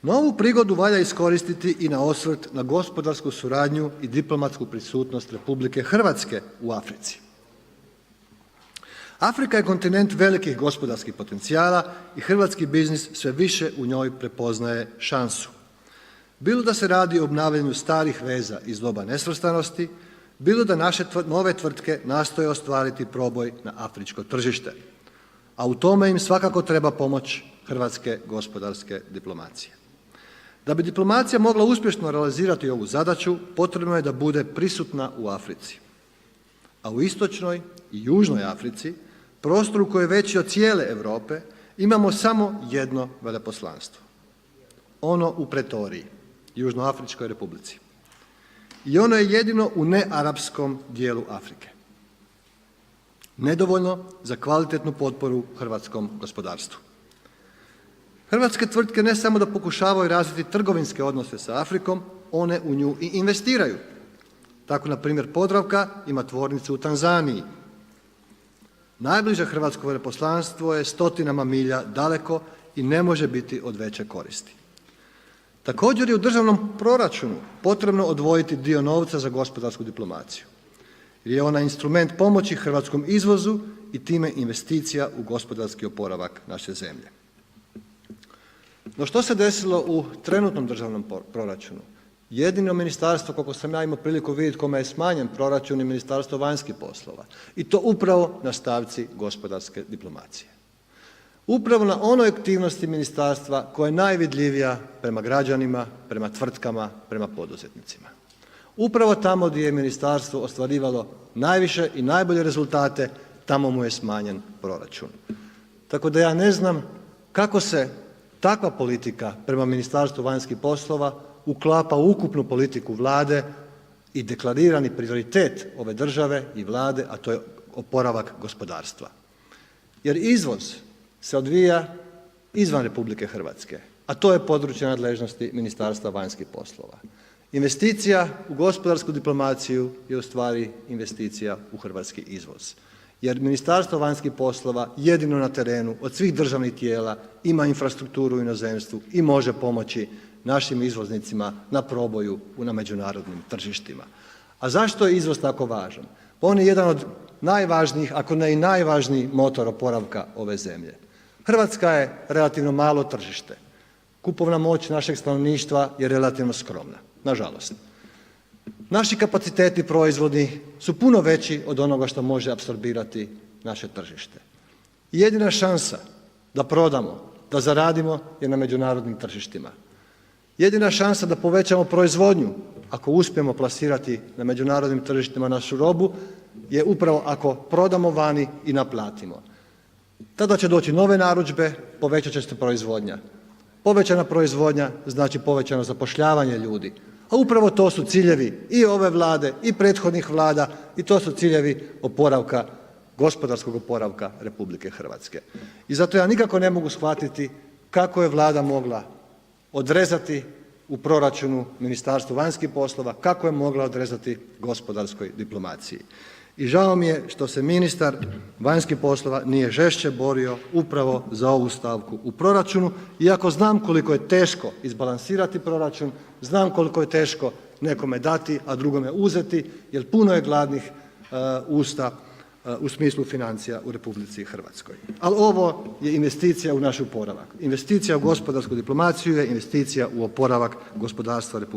No ovu prigodu valja iskoristiti i na osvrt na gospodarsku suradnju i diplomatsku prisutnost RH u Africi. Afrika je kontinent velikih gospodarskih potencijala i hrvatski biznis sve više u njoj prepoznaje šansu. Bilo da se radi o obnavljanju starih veza iz doba nesvrstanosti, bilo da naše nove tvrtke nastoje ostvariti proboj na afričko tržište, a u tome im svakako treba pomoć hrvatske gospodarske diplomacije. Da bi diplomacija mogla uspješno realizirati ovu zadaću, potrebno je da bude prisutna u Africi, a u istočnoj i južnoj Africi, prostoru koji je veći od cijele Europe, imamo samo jedno veleposlanstvo. Ono u Pretoriji, Južnoafričkoj Republici. I ono je jedino u nearapskom dijelu Afrike. Nedovoljno za kvalitetnu potporu hrvatskom gospodarstvu. Hrvatske tvrtke ne samo da pokušavaju razviti trgovinske odnose sa Afrikom, one u nju i investiraju. Tako na primjer Podravka ima tvornicu u Tanzaniji. Najbliže hrvatsko veleposlanstvo je stotinama milja daleko i ne može biti od veće koristi. Također je u državnom proračunu potrebno odvojiti dio novca za gospodarsku diplomaciju, jer je ona instrument pomoći hrvatskom izvozu i time investicija u gospodarski oporavak naše zemlje. No što se desilo u trenutnom državnom proračunu? Jedino ministarstvo, koliko sam ja imao priliku vidjeti, kome je smanjen proračun, je Ministarstvo vanjskih poslova i to upravo na stavci gospodarske diplomacije. Upravo na onoj aktivnosti ministarstva koja je najvidljivija prema građanima, prema tvrtkama, prema poduzetnicima. Upravo tamo gdje je ministarstvo ostvarivalo najviše i najbolje rezultate, tamo mu je smanjen proračun. Tako da ja ne znam kako se takva politika prema Ministarstvu vanjskih poslova uklapa u ukupnu politiku Vlade i deklarirani prioritet ove države i Vlade, a to je oporavak gospodarstva. Jer izvoz se odvija izvan RH, a to je područje nadležnosti Ministarstva vanjskih poslova. Investicija u gospodarsku diplomaciju je ustvari investicija u hrvatski izvoz. Jer Ministarstvo vanjskih poslova jedino na terenu od svih državnih tijela ima infrastrukturu u inozemstvu i može pomoći našim izvoznicima na proboju na međunarodnim tržištima. A zašto je izvoz tako važan? On je jedan od najvažnijih, ako ne i najvažniji motor oporavka ove zemlje. Hrvatska je relativno malo tržište. Kupovna moć našeg stanovništva je relativno skromna, nažalost. Naši kapaciteti proizvodni su puno veći od onoga što može apsorbirati naše tržište. Jedina šansa da prodamo, da zaradimo je na međunarodnim tržištima. Jedina šansa da povećamo proizvodnju, ako uspijemo plasirati na međunarodnim tržištima našu robu, je upravo ako prodamo vani i naplatimo. Tada će doći nove narudžbe, povećat će se proizvodnja. Povećana proizvodnja znači povećano zapošljavanje ljudi, a upravo to su ciljevi i ove Vlade i prethodnih Vlada i to su ciljevi oporavka, gospodarskog oporavka RH. I zato ja nikako ne mogu shvatiti kako je Vlada mogla odrezati u proračunu Ministarstvu vanjskih poslova, kako je mogla odrezati gospodarskoj diplomaciji. I žao mi je što se ministar vanjskih poslova nije žešće borio upravo za ovu stavku u proračunu, iako znam koliko je teško izbalansirati proračun, znam koliko je teško nekome dati, a drugome uzeti, jer puno je gladnih usta u smislu financija u RH. Ali ovo je investicija u naš oporavak. Investicija u gospodarsku diplomaciju je investicija u oporavak gospodarstva RH.